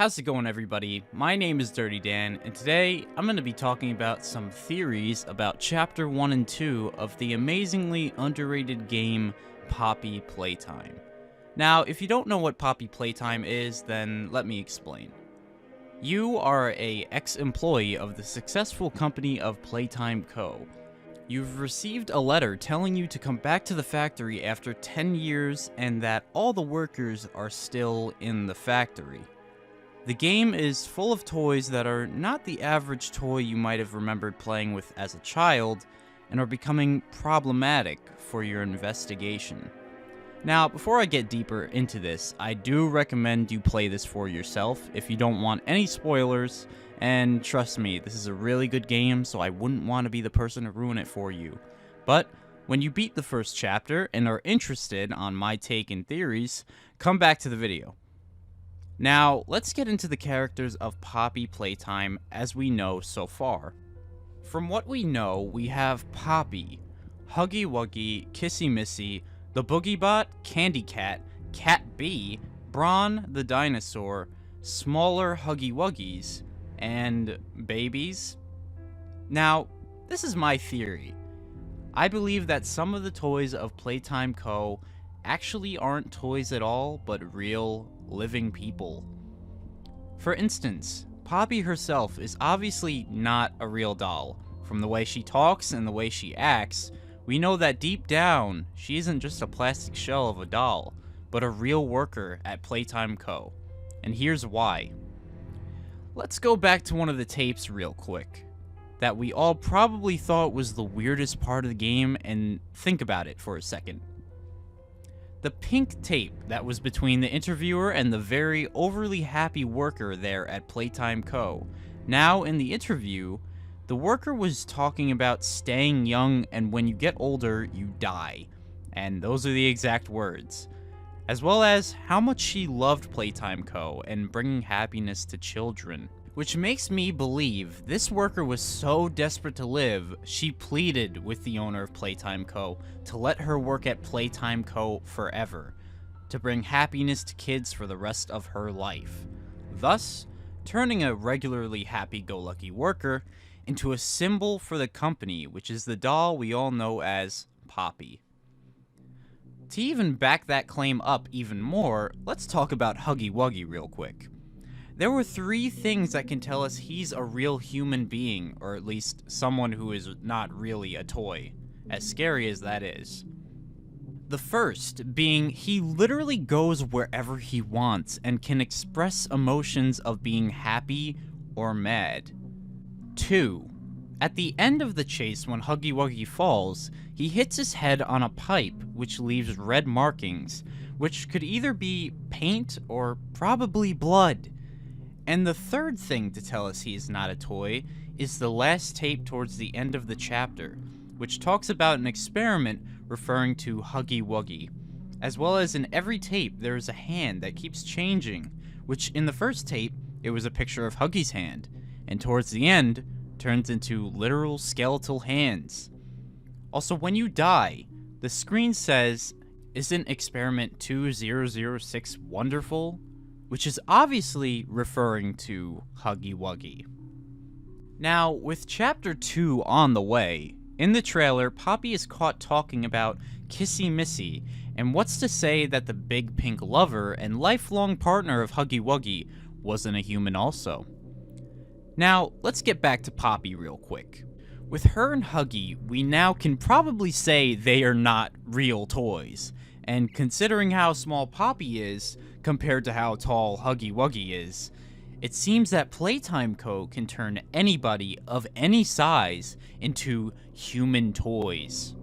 How's it going, everybody? My name is Dirty Dan, and today I'm going to be talking about some theories about Chapter 1 and 2 of the amazingly underrated game Poppy Playtime. Now, if you don't know what Poppy Playtime is, then let me explain. You are a ex-employee of the successful company of Playtime Co. You've received a letter telling you to come back to the factory after 10 years and that all the workers are still in the factory. The game is full of toys that are not the average toy you might have remembered playing with as a child, and are becoming problematic for your investigation. Now, before I get deeper into this, I do recommend you play this for yourself if you don't want any spoilers, and trust me, this is a really good game, so I wouldn't want to be the person to ruin it for you. But when you beat the first chapter and are interested on my take and theories, come back to the video. Now, let's get into the characters of Poppy Playtime as we know so far. From what we know, we have Poppy, Huggy Wuggy, Kissy Missy, the Boogiebot, Candy Cat, Cat Bee, Brawn the Dinosaur, smaller Huggy Wuggies, and babies. Now, this is my theory. I believe that some of the toys of Playtime Co. actually aren't toys at all, but real, living people. For instance, Poppy herself is obviously not a real doll. From the way she talks and the way she acts, we know that deep down, she isn't just a plastic shell of a doll, but a real worker at Playtime Co. And here's why. Let's go back to one of the tapes real quick, that we all probably thought was the weirdest part of the game, and think about it for a second. The pink tape that was between the interviewer and the very overly happy worker there at Playtime Co. Now, in the interview, the worker was talking about staying young and when you get older, you die. And those are the exact words. As well as how much she loved Playtime Co. and bringing happiness to children. Which makes me believe this worker was so desperate to live, she pleaded with the owner of Playtime Co. to let her work at Playtime Co. forever, to bring happiness to kids for the rest of her life, thus turning a regularly happy-go-lucky worker into a symbol for the company, which is the doll we all know as Poppy. To even back that claim up even more, let's talk about Huggy Wuggy real quick. There were 3 things that can tell us he's a real human being, or at least someone who is not really a toy, as scary as that is. The first being he literally goes wherever he wants and can express emotions of being happy or mad. 2. At the end of the chase when Huggy Wuggy falls, he hits his head on a pipe which leaves red markings, which could either be paint or probably blood. And the third thing to tell us he is not a toy is the last tape towards the end of the chapter, which talks about an experiment referring to Huggy Wuggy. As well as in every tape there is a hand that keeps changing, which in the first tape it was a picture of Huggy's hand, and towards the end turns into literal skeletal hands. Also, when you die, the screen says, "Isn't experiment 2006 wonderful?" which is obviously referring to Huggy Wuggy. Now, with Chapter 2 on the way, in the trailer, Poppy is caught talking about Kissy Missy, and what's to say that the big pink lover and lifelong partner of Huggy Wuggy wasn't a human also? Now, let's get back to Poppy real quick. With her and Huggy, we now can probably say they are not real toys, and considering how small Poppy is, compared to how tall Huggy Wuggy is, it seems that Playtime Co. can turn anybody of any size into human toys.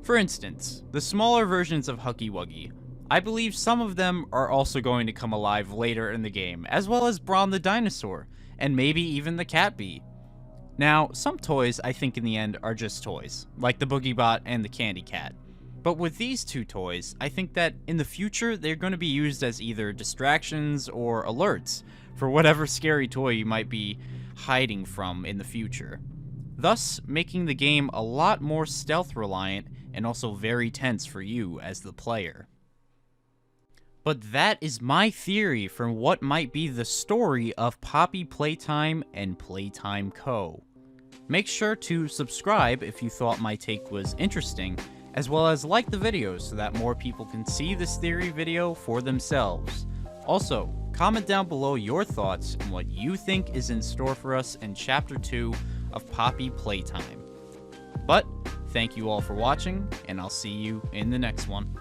For instance, the smaller versions of Huggy Wuggy, I believe some of them are also going to come alive later in the game, as well as Brawn the Dinosaur, and maybe even the Cat Bee. Now, some toys I think in the end are just toys, like the Boogiebot and the Candy Cat. But with these 2 toys, I think that in the future, they're going to be used as either distractions or alerts for whatever scary toy you might be hiding from in the future, thus making the game a lot more stealth reliant and also very tense for you as the player. But that is my theory for what might be the story of Poppy Playtime and Playtime Co. Make sure to subscribe if you thought my take was interesting, as well as like the video so that more people can see this theory video for themselves. Also, comment down below your thoughts on what you think is in store for us in Chapter 2 of Poppy Playtime. But, thank you all for watching, and I'll see you in the next one.